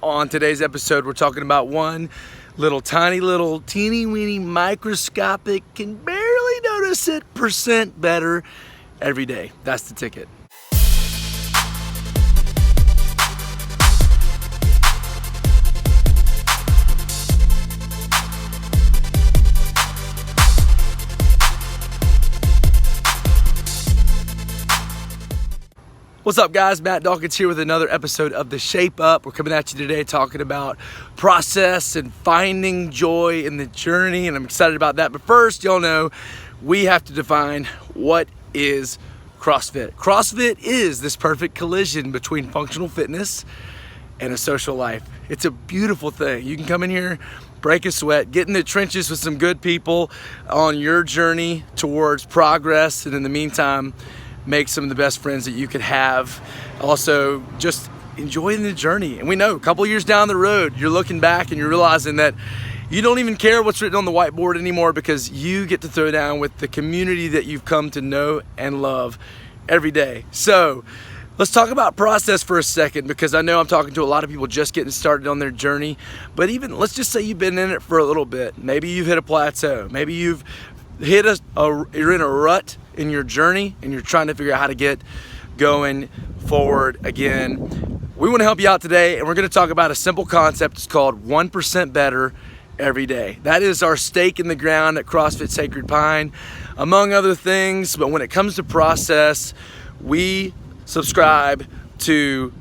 On today's episode, we're talking about one little tiny little teeny weeny microscopic, can barely notice it, percent better every day. That's the ticket. What's up, guys? Matt Dawkins here with another episode of The Shape Up. We're coming at you today talking about process and finding joy in the journey, and I'm excited about that. But first, y'all know we have to define what is CrossFit. CrossFit is this perfect collision between functional fitness and a social life. It's a beautiful thing. You can come in here, break a sweat, get in the trenches with some good people on your journey towards progress, and in the meantime, make some of the best friends that you could have. Also, just enjoying the journey. And we know a couple years down the road, you're looking back and you're realizing that you don't even care what's written on the whiteboard anymore, because you get to throw down with the community that you've come to know and love every day. So let's talk about process for a second, because I know I'm talking to a lot of people just getting started on their journey. But even, let's just say you've been in it for a little bit. Maybe you've hit a plateau. Maybe you've hit you're in a rut in your journey and you're trying to figure out how to get going forward again. We want to help you out today, and we're going to talk about a simple concept. It's called 1% better every day. That is our stake in the ground at CrossFit Sacred Pine, among other things. But when it comes to process, we subscribe to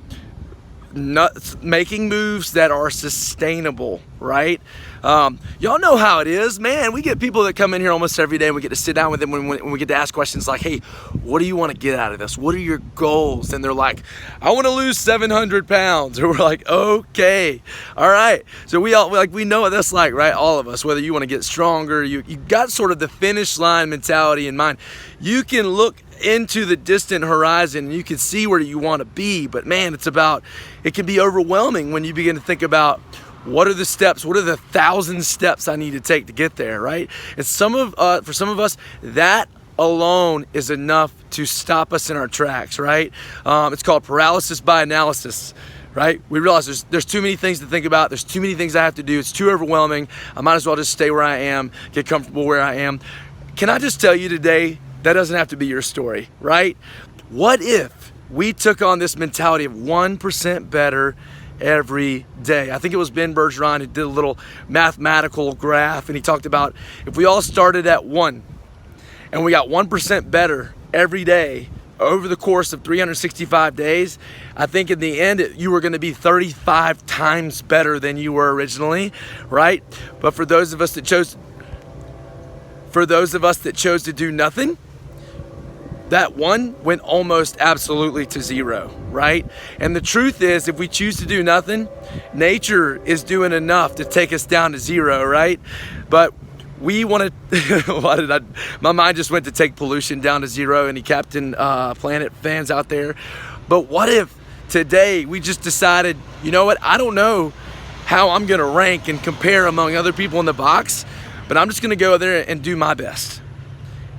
making moves that are sustainable, right? Y'all know how it is, man. We get people that come in here almost every day, and we get to sit down with them when we get to ask questions like, hey, what do you want to get out of this? What are your goals? And they're like, I want to lose 700 pounds. Or we're like, okay, all right. So we know what that's like, right? All of us, whether you want to get stronger, you got sort of the finish line mentality in mind. You can look into the distant horizon and you can see where you want to be, but man, it can be overwhelming when you begin to think about what are the steps, what are the 1,000 steps I need to take to get there, right? And for some of us, that alone is enough to stop us in our tracks, right? It's called paralysis by analysis, right? We realize there's too many things to think about. There's too many things I have to do. It's too overwhelming. I might as well just stay where I am, get comfortable where I am. Can I just tell you today, that doesn't have to be your story, right? What if we took on this mentality of 1% better every day? I think it was Ben Bergeron who did a little mathematical graph, and he talked about if we all started at 1 and we got 1% better every day over the course of 365 days, I think in the end you were going to be 35 times better than you were originally, right? But for those of us that chose to do nothing, that 1 went almost absolutely to 0, right? And the truth is, if we choose to do nothing, nature is doing enough to take us down to 0, right? But we want to, my mind just went to take pollution down to 0, any Captain Planet fans out there. But what if today we just decided, you know what, I don't know how I'm going to rank and compare among other people in the box, but I'm just going to go there and do my best.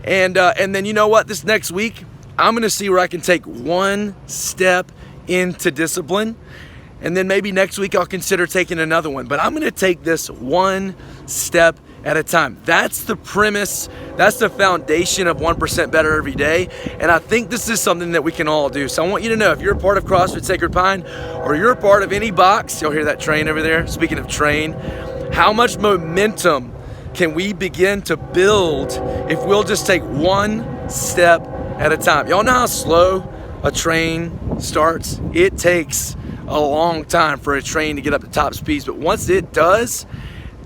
And then you know what, this next week, I'm going to see where I can take 1 step into discipline. And then maybe next week I'll consider taking another one. But I'm going to take this 1 step at a time. That's the premise. That's the foundation of 1% better every day. And I think this is something that we can all do. So I want you to know, if you're a part of CrossFit Sacred Pine, or you're a part of any box, you'll hear that train over there. Speaking of train, how much momentum can we begin to build if we'll just take 1 step at a time? Y'all know how slow a train starts? It takes a long time for a train to get up to top speeds, but once it does,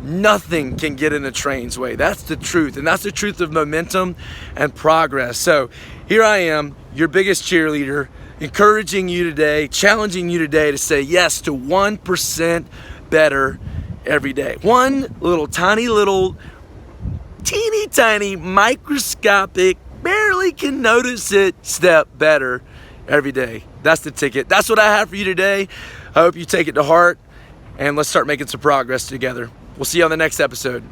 nothing can get in a train's way. That's the truth, and that's the truth of momentum and progress. So here I am, your biggest cheerleader, encouraging you today, challenging you today to say yes to 1% better every day. One little teeny tiny microscopic, barely can notice it step better every day. That's the ticket. That's what I have for you today. I hope you take it to heart, and let's start making some progress together. We'll see you on the next episode.